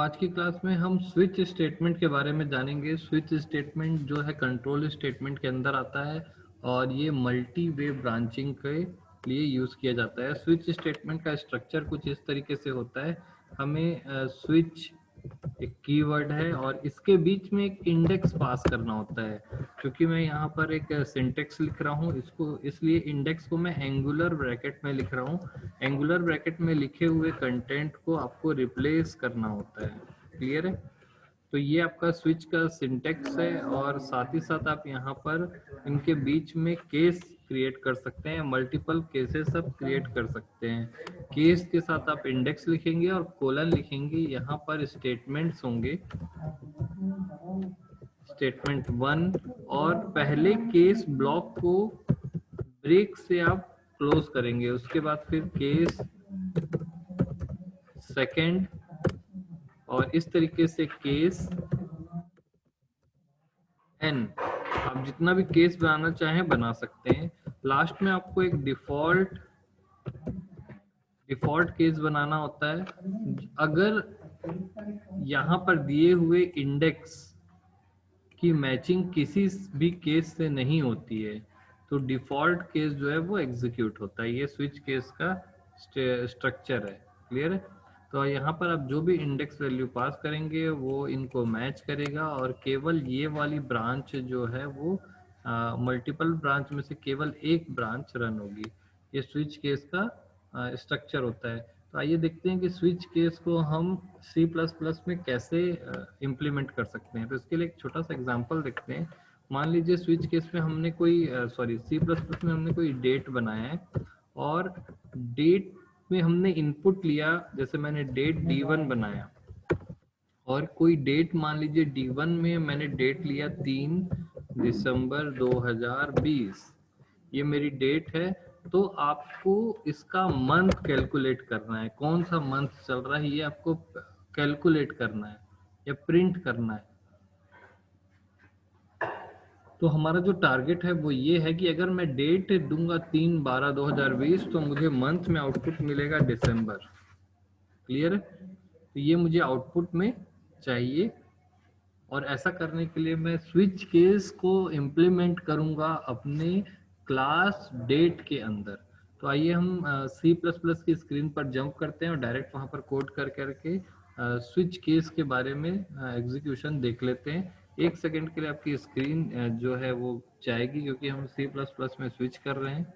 आज की क्लास में हम स्विच स्टेटमेंट के बारे में जानेंगे। स्विच स्टेटमेंट जो है कंट्रोल स्टेटमेंट के अंदर आता है और ये मल्टी वे ब्रांचिंग के लिए यूज़ किया जाता है। स्विच स्टेटमेंट का स्ट्रक्चर कुछ इस तरीके से होता है। हमें स्विच एक कीवर्ड है और इसके बीच में एक इंडेक्स पास करना होता है। क्योंकि मैं यहाँ पर एक सिंटेक्स लिख रहा हूँ, इसको इसलिए इंडेक्स को मैं एंगुलर ब्रैकेट में लिख रहा हूँ। एंगुलर ब्रैकेट में लिखे हुए कंटेंट को आपको रिप्लेस करना होता है। क्लियर है? तो ये आपका स्विच का सिंटेक्स है और साथ ही साथ आप यहाँ पर इनके बीच में केस क्रिएट कर सकते हैं, मल्टीपल केसेस आप क्रिएट कर सकते हैं। केस के साथ आप इंडेक्स लिखेंगे और कोलन लिखेंगे। यहाँ पर स्टेटमेंट्स होंगे, स्टेटमेंट 1, और पहले केस ब्लॉक को ब्रेक से आप क्लोज करेंगे। उसके बाद फिर केस सेकंड और इस तरीके से केस एन। आप जितना भी केस बनाना चाहें बना सकते हैं। लास्ट में आपको एक डिफॉल्ट केस बनाना होता है। अगर यहाँ पर दिए हुए इंडेक्स की मैचिंग किसी भी केस से नहीं होती है तो डिफॉल्ट केस जो है वो एग्जीक्यूट होता है। ये स्विच केस का स्ट्रक्चर है। क्लियर है? तो यहाँ पर आप जो भी इंडेक्स वैल्यू पास करेंगे वो इनको मैच करेगा और केवल ये वाली ब्रांच जो है वो मल्टीपल ब्रांच में से केवल एक ब्रांच रन होगी। ये स्विच केस का स्ट्रक्चर होता है। तो आइए देखते हैं कि स्विच केस को हम C++ में कैसे इम्प्लीमेंट कर सकते हैं। तो इसके लिए एक छोटा सा एग्जांपल देखते हैं। मान लीजिए स्विच केस में हमने कोई C++ में हमने कोई डेट बनाया है और डेट में हमने इनपुट लिया, जैसे मैंने डेट D1 बनाया और कोई डेट मान लीजिए D1 में मैंने डेट लिया 3 दिसंबर 2020। ये मेरी डेट है। तो आपको इसका मंथ कैलकुलेट करना है, कौन सा मंथ चल रहा है ये आपको कैलकुलेट करना है या प्रिंट करना है। तो हमारा जो टारगेट है वो ये है कि अगर मैं डेट दूंगा 3/12/2020 तो मुझे मंथ में आउटपुट मिलेगा दिसंबर। क्लियर है? तो ये मुझे आउटपुट में चाहिए और ऐसा करने के लिए मैं स्विच केस को इम्प्लीमेंट करूंगा अपने क्लास डेट के अंदर। तो आइए हम C++ की स्क्रीन पर जंप करते हैं और डायरेक्ट वहां पर कोड कर करके स्विच केस के बारे में एग्जीक्यूशन देख लेते हैं। एक सेकंड के लिए आपकी स्क्रीन जो है वो जाएगी क्योंकि हम C++ में स्विच कर रहे हैं।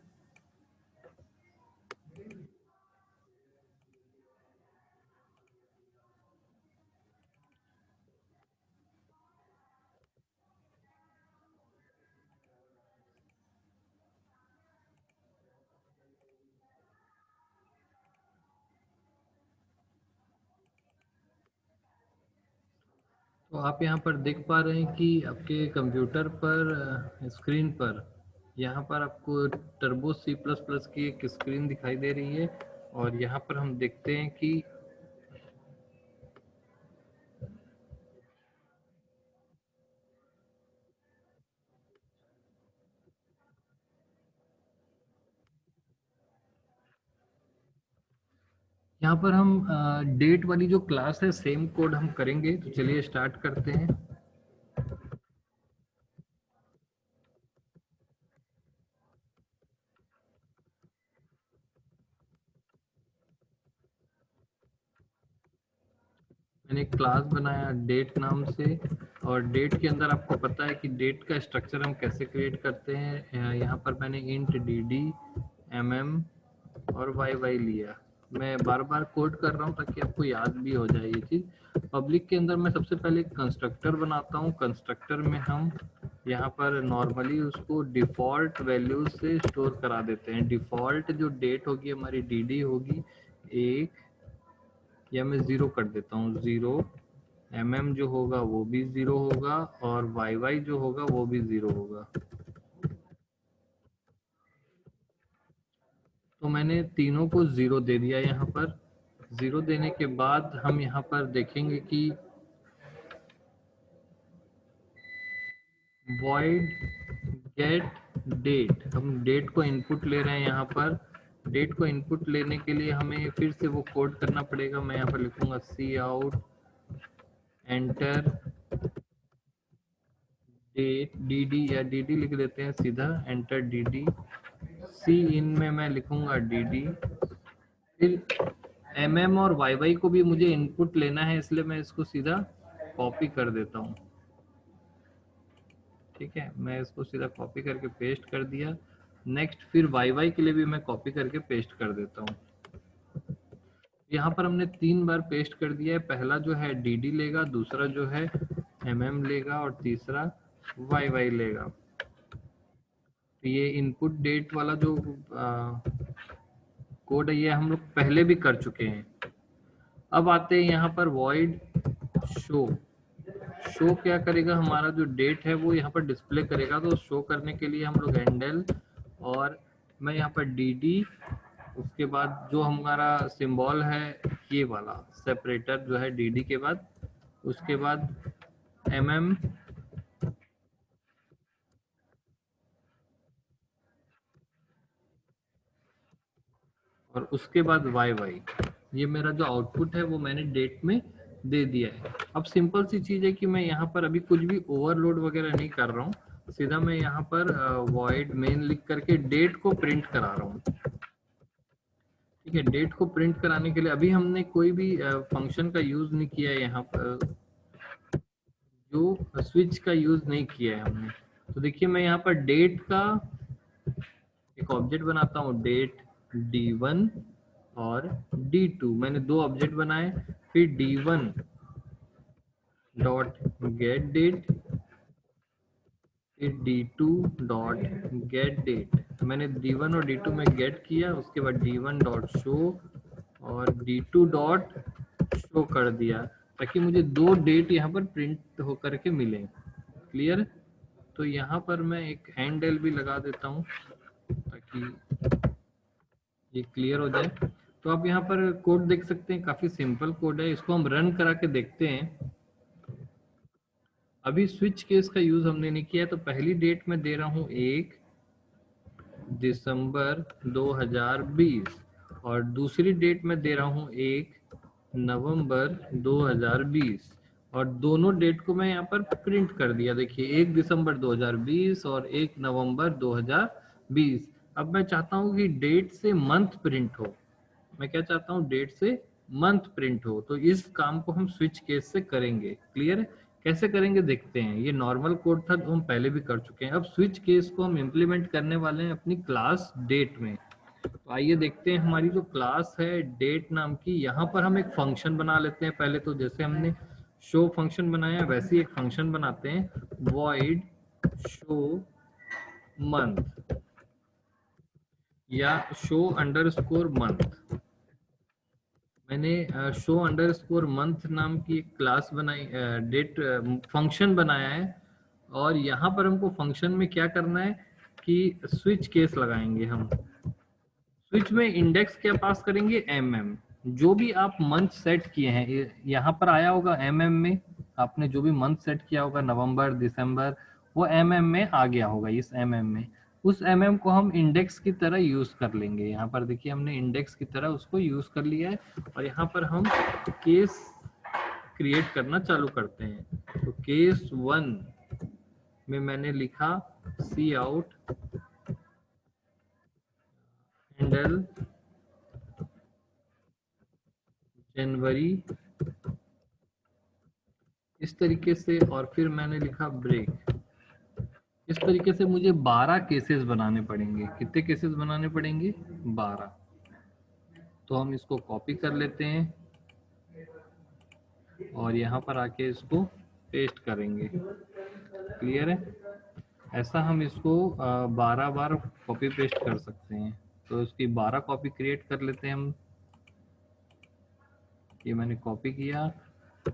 तो आप यहाँ पर देख पा रहे हैं कि आपके कंप्यूटर पर स्क्रीन पर यहाँ पर आपको टर्बो C++ की एक स्क्रीन दिखाई दे रही है और यहाँ पर हम देखते हैं कि यहाँ पर हम डेट वाली जो क्लास है सेम कोड हम करेंगे। तो चलिए स्टार्ट करते हैं। मैंने एक क्लास बनाया डेट नाम से और डेट के अंदर आपको पता है कि डेट का स्ट्रक्चर हम कैसे क्रिएट करते हैं। यहाँ पर मैंने इंट dd और yy लिया। मैं बार बार कोड कर रहा हूँ ताकि आपको याद भी हो जाए ये चीज़। पब्लिक के अंदर मैं सबसे पहले कंस्ट्रक्टर बनाता हूँ। कंस्ट्रक्टर में हम यहाँ पर नॉर्मली उसको डिफ़ॉल्ट वैल्यूज से स्टोर करा देते हैं। डिफ़ॉल्ट जो डेट होगी हमारी dd होगी 1, या मैं 0 कर देता हूँ 0। जो होगा वो भी 0 होगा और yy जो होगा वो भी 0 होगा। तो मैंने तीनों को 0 दे दिया। यहाँ पर 0 देने के बाद हम यहाँ पर देखेंगे कि void get date, हम डेट को इनपुट ले रहे हैं। यहाँ पर डेट को इनपुट लेने के लिए हमें फिर से वो कोड करना पड़ेगा। मैं यहाँ पर लिखूंगा cout एंटर डेट dd या dd लिख देते हैं सीधा, एंटर dd। सी इन में मैं लिखूंगा dd। फिर mm और yy को भी मुझे इनपुट लेना है, इसलिए मैं इसको सीधा कॉपी कर देता हूँ। ठीक है, मैं इसको सीधा कॉपी करके पेस्ट कर दिया। नेक्स्ट फिर yy के लिए भी मैं कॉपी करके पेस्ट कर देता हूँ। यहाँ पर हमने 3 बार पेस्ट कर दिया है। पहला जो है dd लेगा, दूसरा जो है mm लेगा और तीसरा yy लेगा। तो ये इनपुट डेट वाला जो कोड है ये हम लोग पहले भी कर चुके हैं। अब आते हैं यहाँ पर void show। शो क्या करेगा, हमारा जो डेट है वो यहाँ पर डिस्प्ले करेगा। तो शो करने के लिए हम लोग हैंडल और मैं यहाँ पर dd, उसके बाद जो हमारा सिंबल है ये वाला सेपरेटर जो है dd के बाद, उसके बाद mm और उसके बाद yy। ये मेरा जो आउटपुट है वो मैंने डेट में दे दिया है। अब सिंपल सी चीज है कि मैं यहाँ पर अभी कुछ भी ओवरलोड वगैरह नहीं कर रहा हूँ, सीधा मैं यहाँ पर void main लिख करके डेट को प्रिंट करा रहा हूँ। ठीक है, डेट को प्रिंट कराने के लिए अभी हमने कोई भी फंक्शन का यूज नहीं किया है, यहाँ पर जो स्विच का यूज नहीं किया है हमने। तो देखिए मैं यहाँ पर डेट का एक ऑब्जेक्ट बनाता हूँ, डेट d1 और d2। मैंने 2 ऑब्जेक्ट बनाए। फिर d1 डॉट गेट डेट, फिर d2 डॉट गेट डेट। मैंने d1 और d2 में गेट किया, उसके बाद d1 डॉट शो और d2 डॉट शो कर दिया, ताकि मुझे 2 डेट यहाँ पर प्रिंट होकर के मिले। क्लियर? तो यहाँ पर मैं एक हैंडल भी लगा देता हूँ ताकि ये क्लियर हो जाए। तो आप यहाँ पर कोड देख सकते हैं, काफी सिंपल कोड है। इसको हम रन करा के देखते हैं। अभी स्विच केस का यूज हमने नहीं किया है, तो पहली डेट में दे रहा हूँ 1 दिसंबर 2020 और दूसरी डेट में दे रहा हूँ 1 नवंबर 2020 और दोनों डेट को मैं यहाँ पर प्रिंट कर दिया। देखिए 1 दिसंबर 2020 और 1 नवंबर 2020। अब मैं चाहता हूँ कि डेट से मंथ प्रिंट हो। मैं क्या चाहता हूँ, डेट से मंथ प्रिंट हो। तो इस काम को हम स्विच केस से करेंगे। क्लियर है? कैसे करेंगे देखते हैं। ये नॉर्मल कोड था जो हम पहले भी कर चुके हैं। अब स्विच केस को हम इम्प्लीमेंट करने वाले हैं अपनी क्लास डेट में। तो आइए देखते हैं हमारी जो क्लास है डेट नाम की, यहाँ पर हम एक फंक्शन बना लेते हैं। पहले तो जैसे हमने शो फंक्शन बनाया वैसे ही एक फंक्शन बनाते हैं, void show month या शो अंडरस्कोर मंथ। मैंने शो अंडरस्कोर मंथ नाम की एक क्लास बनाई, डेट फंक्शन बनाया है। और यहाँ पर हमको फंक्शन में क्या करना है कि स्विच केस लगाएंगे हम। स्विच में इंडेक्स क्या पास करेंगे, mm। जो भी आप मंथ सेट किए हैं, यहाँ पर आया होगा mm में, आपने जो भी मंथ सेट किया होगा नवंबर दिसंबर, वो mm में आ गया होगा। इस mm में उस mm को हम इंडेक्स की तरह यूज कर लेंगे। यहाँ पर देखिए हमने इंडेक्स की तरह उसको यूज कर लिया है और यहाँ पर हम केस क्रिएट करना चालू करते हैं। तो केस 1 में मैंने लिखा सी आउट हैंडल जनवरी, इस तरीके से। और फिर मैंने लिखा ब्रेक। इस तरीके से मुझे 12 केसेस बनाने पड़ेंगे। कितने केसेस बनाने पड़ेंगे, 12। तो हम इसको कॉपी कर लेते हैं और यहाँ पर आके इसको पेस्ट करेंगे। क्लियर है? ऐसा हम इसको 12 बार कॉपी पेस्ट कर सकते हैं। तो इसकी 12 कॉपी क्रिएट कर लेते हैं हम। ये मैंने कॉपी किया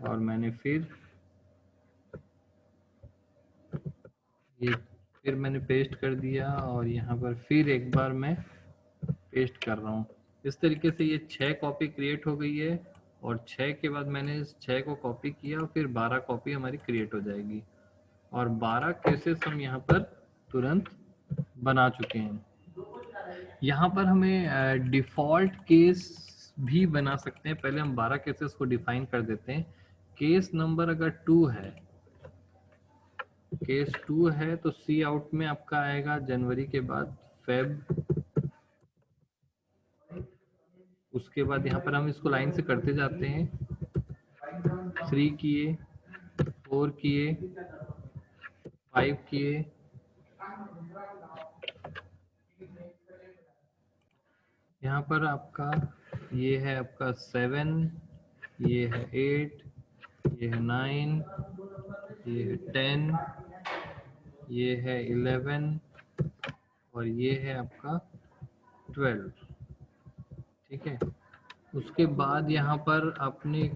और मैंने फिर ये फिर मैंने पेस्ट कर दिया और यहाँ पर फिर एक बार मैं पेस्ट कर रहा हूँ। इस तरीके से ये 6 कॉपी क्रिएट हो गई है और 6 के बाद मैंने इस 6 को कॉपी किया और फिर 12 कॉपी हमारी क्रिएट हो जाएगी और 12 केसेस हम यहाँ पर तुरंत बना चुके हैं। यहाँ पर हमें डिफ़ॉल्ट केस भी बना सकते हैं। पहले हम 12 केसेस को डिफाइन कर देते हैं केस नंबर अगर 2 है, केस 2 है तो सी आउट में आपका आएगा जनवरी के बाद फेब, उसके बाद यहाँ पर हम इसको लाइन से करते जाते हैं, 3 किए, 4 किए, 5 किए, यहाँ पर आपका ये है आपका 7, ये है 8, ये है 9, ये है 10, ये है 11 और ये है आपका 12। ठीक है, उसके बाद यहाँ पर आपने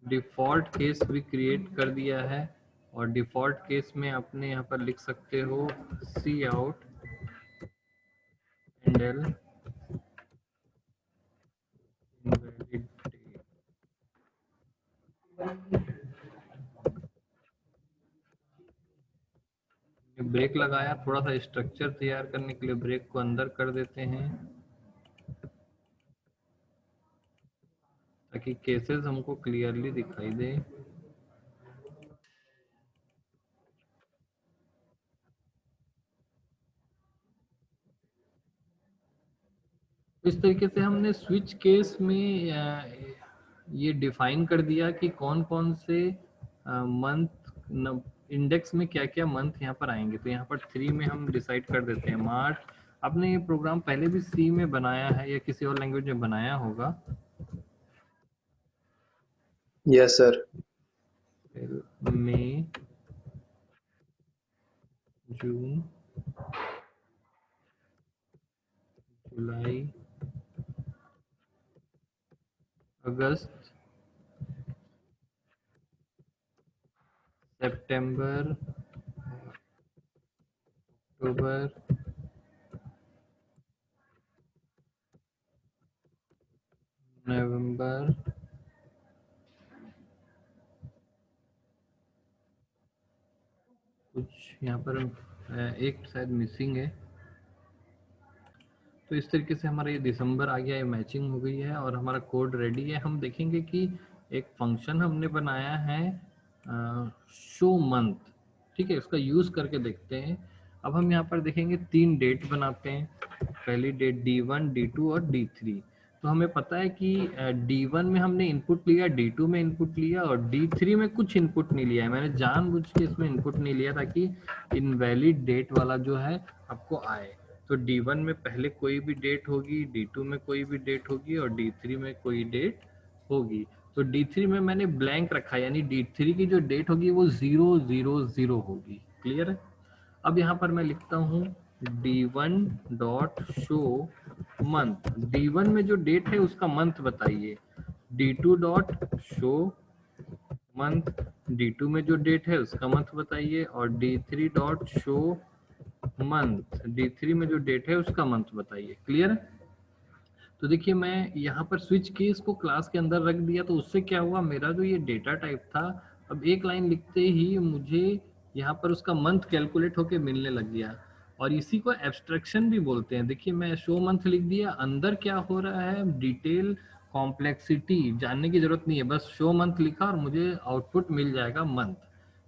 डिफ़ॉल्ट केस भी क्रिएट कर दिया है और डिफ़ॉल्ट केस में आपने यहाँ पर लिख सकते हो सी आउट एंडल इनवैलिड ब्रेक लगाया, थोड़ा सा स्ट्रक्चर तैयार करने के लिए ब्रेक को अंदर कर देते हैं ताकि केसेस हमको क्लियरली दिखाई दे। इस तरीके से हमने स्विच केस में ये डिफाइन कर दिया कि कौन कौन से मंथ इंडेक्स में क्या क्या मंथ यहाँ पर आएंगे। तो यहाँ पर 3 में हम डिसाइड कर देते हैं मार्च। आपने ये प्रोग्राम पहले भी सी में बनाया है या किसी और लैंग्वेज में बनाया होगा? Yes sir. मई, जून, जुलाई, अगस्त, सितंबर, अक्टूबर, नवंबर, कुछ यहाँ पर एक शायद मिसिंग है। तो इस तरीके से हमारा ये दिसंबर आ गया, ये मैचिंग हो गई है और हमारा कोड रेडी है। हम देखेंगे कि एक फंक्शन हमने बनाया है शो मंथ। ठीक है, उसका यूज़ करके देखते हैं। अब हम यहाँ पर देखेंगे 3 डेट बनाते हैं। पहली डेट D1, D2 और D3। तो हमें पता है कि D1 में हमने इनपुट लिया, D2 में इनपुट लिया और D3 में कुछ इनपुट नहीं लिया है। मैंने जानबूझ के इसमें इनपुट नहीं लिया ताकि इनवैलिड डेट वाला जो है आपको आए। तो D1 में पहले कोई भी डेट होगी, D2 में कोई भी डेट होगी और D3 में कोई डेट होगी। तो D3 में मैंने ब्लैंक रखा, यानी D3 की जो डेट होगी वो 000 होगी। क्लियर है? अब यहाँ पर मैं लिखता हूँ D1 dot show month. D1 में जो डेट है उसका मंथ बताइए। D2 dot show month, D2 में जो डेट है उसका मंथ बताइए और D3 dot show month, D3 में जो डेट है उसका मंथ बताइए। क्लियर है? तो देखिए मैं यहाँ पर स्विच केस को क्लास के अंदर रख दिया, तो उससे क्या हुआ, मेरा जो ये डेटा टाइप था अब एक लाइन लिखते ही मुझे यहाँ पर उसका मंथ कैलकुलेट होके मिलने लग गया और इसी को एब्स्ट्रैक्शन भी बोलते हैं। देखिए मैं शो मंथ लिख दिया, अंदर क्या हो रहा है डिटेल कॉम्प्लेक्सिटी जानने की जरूरत नहीं है, बस शो मंथ लिखा और मुझे आउटपुट मिल जाएगा मंथ।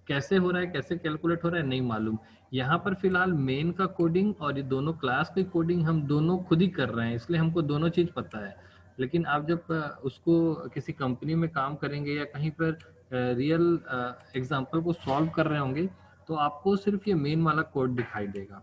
कैसे हो रहा है, कैसे कैलकुलेट हो रहा है नहीं मालूम। यहाँ पर फिलहाल मेन का कोडिंग और ये दोनों क्लास की कोडिंग हम दोनों खुद ही कर रहे हैं, इसलिए हमको दोनों चीज़ पता है। लेकिन आप जब उसको किसी कंपनी में काम करेंगे या कहीं पर रियल एग्जाम्पल को सॉल्व कर रहे होंगे तो आपको सिर्फ ये मेन वाला कोड दिखाई देगा।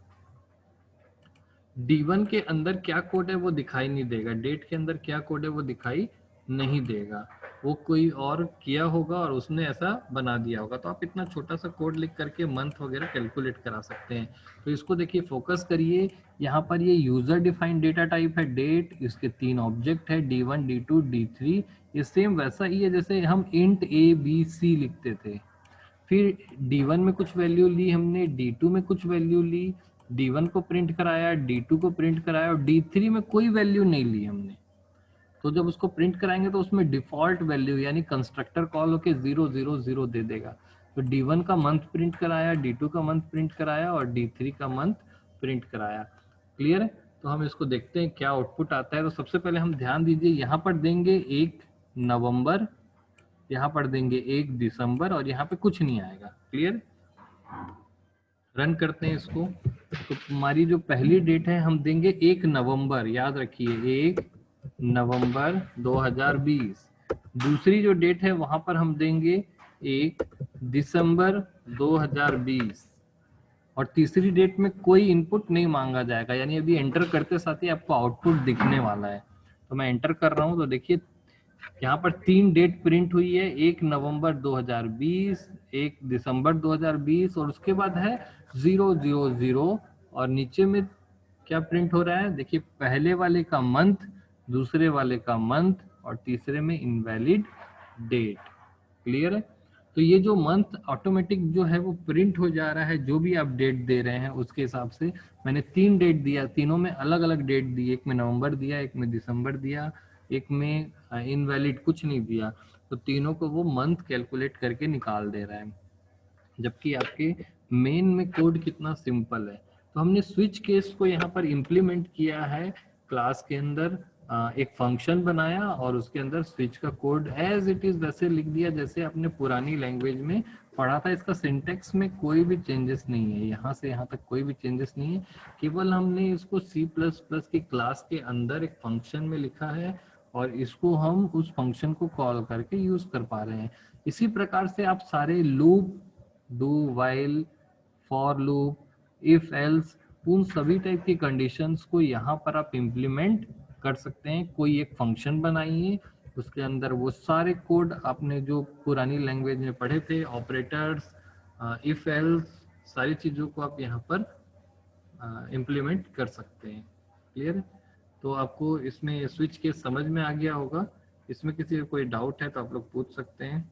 D1 के अंदर क्या कोड है वो दिखाई नहीं देगा, डेट के अंदर क्या कोड है वो दिखाई नहीं देगा, वो कोई और किया होगा और उसने ऐसा बना दिया होगा। तो आप इतना छोटा सा कोड लिख करके मंथ वगैरह कैलकुलेट करा सकते हैं। तो इसको देखिए फोकस करिए, यहाँ पर ये यूजर डिफाइंड डेटा टाइप है डेट, इसके 3 ऑब्जेक्ट है D1, D2, D3। ये सेम वैसा ही है जैसे हम इंट ABC लिखते थे, फिर D1 में कुछ वैल्यू ली हमने, D2 में कुछ वैल्यू ली, D1 को प्रिंट कराया, D2 को प्रिंट कराया और D3 में कोई वैल्यू नहीं ली हमने। तो जब उसको प्रिंट कराएंगे तो उसमें डिफॉल्ट वैल्यू यानी कंस्ट्रक्टर कॉल होके 000 दे देगा। तो D1 का मंथ प्रिंट कराया, D2 का मंथ प्रिंट कराया और D3 का मंथ प्रिंट कराया। क्लियर है? तो हम इसको देखते हैं क्या आउटपुट आता है। तो सबसे पहले हम ध्यान दीजिए यहाँ पर देंगे 1 नवंबर यहाँ पर देंगे 1 दिसंबर और यहाँ पे कुछ नहीं आएगा। क्लियर? रन करते हैं इसको। तो हमारी जो पहली डेट है हम देंगे 1 नवंबर, याद रखिए 1 नवंबर 2020। दूसरी जो डेट है वहां पर हम देंगे 1 दिसंबर 2020। और तीसरी डेट में कोई इनपुट नहीं मांगा जाएगा, यानी अभी एंटर करते साथ ही आपको आउटपुट दिखने वाला है। तो मैं एंटर कर रहा हूं तो देखिए यहाँ पर 3 डेट प्रिंट हुई है, 1 नवंबर 2020, 1 दिसंबर 2020 और उसके बाद है 000 और नीचे में क्या प्रिंट हो रहा है देखिए, पहले वाले का मंथ, दूसरे वाले का मंथ और तीसरे में इनवैलिड डेट। क्लियर है? तो ये जो मंथ ऑटोमेटिक जो है वो प्रिंट हो जा रहा है, जो भी आप डेट दे रहे हैं उसके हिसाब से। मैंने 3 डेट दिया, तीनों में अलग अलग डेट दी, एक में नवंबर दिया, एक में दिसंबर दिया, एक में इनवैलिड कुछ नहीं दिया, तो तीनों को वो मंथ कैलकुलेट करके निकाल दे रहा है। जबकि आपके मेन में कोड कितना सिंपल है। तो हमने स्विच केस को यहाँ पर इम्प्लीमेंट किया है क्लास के अंदर, एक फंक्शन बनाया और उसके अंदर स्विच का कोड एज इट इज वैसे लिख दिया जैसे अपने पुरानी लैंग्वेज में पढ़ा था। इसका सिंटेक्स में कोई भी चेंजेस नहीं है, यहाँ से यहाँ तक कोई भी चेंजेस नहीं है, केवल हमने इसको C++ की क्लास के अंदर एक फंक्शन में लिखा है और इसको हम उस फंक्शन को कॉल करके यूज कर पा रहे हैं। इसी प्रकार से आप सारे loop, do while, for loop, if else, उन सभी टाइप की कंडीशंस को यहाँ पर आप इम्प्लीमेंट कर सकते हैं। कोई एक फंक्शन बनाइए, उसके अंदर वो सारे कोड आपने जो पुरानी लैंग्वेज में पढ़े थे, ऑपरेटर्स, इफ एल्स, सारी चीजों को आप यहाँ पर इम्प्लीमेंट कर सकते हैं। क्लियर? तो आपको इसमें स्विच केस समझ में आ गया होगा। इसमें किसी को कोई डाउट है तो आप लोग पूछ सकते हैं।